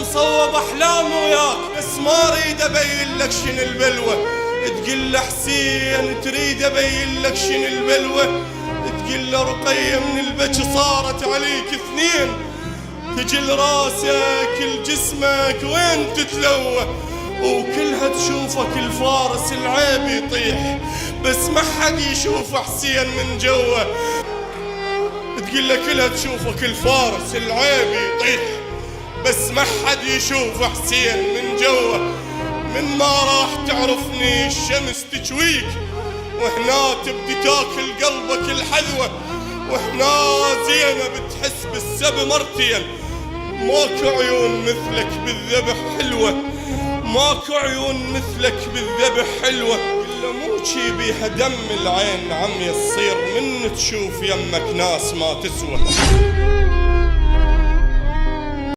مصوب احلام وياك، بس ما اريد ابين لك شنو البلوه. تقول له حسين تريد ابين لك شنو البلوه، تقول له رقية من البكي صارت عليك اثنين، تجل راسك الجسمك وين تتلوى، وكلها تشوفك الفارس العيب يطيح، بس ما حد يشوف حسين من جوا. تقول له كلها تشوفك الفارس العيب يطيح، بس ما حد يشوف حسين من جوا. من ما راح تعرفني الشمس تجويك، وهنا تبدي تاكل قلبك الحذوة، وهنا زينب تحس بالسب مرتين. ماكو عيون مثلك بالذبح حلوة، ماكو عيون مثلك بالذبح حلوة. إلا مو شي بيها دم العين عم يصير من تشوف يمك ناس ما تسوى.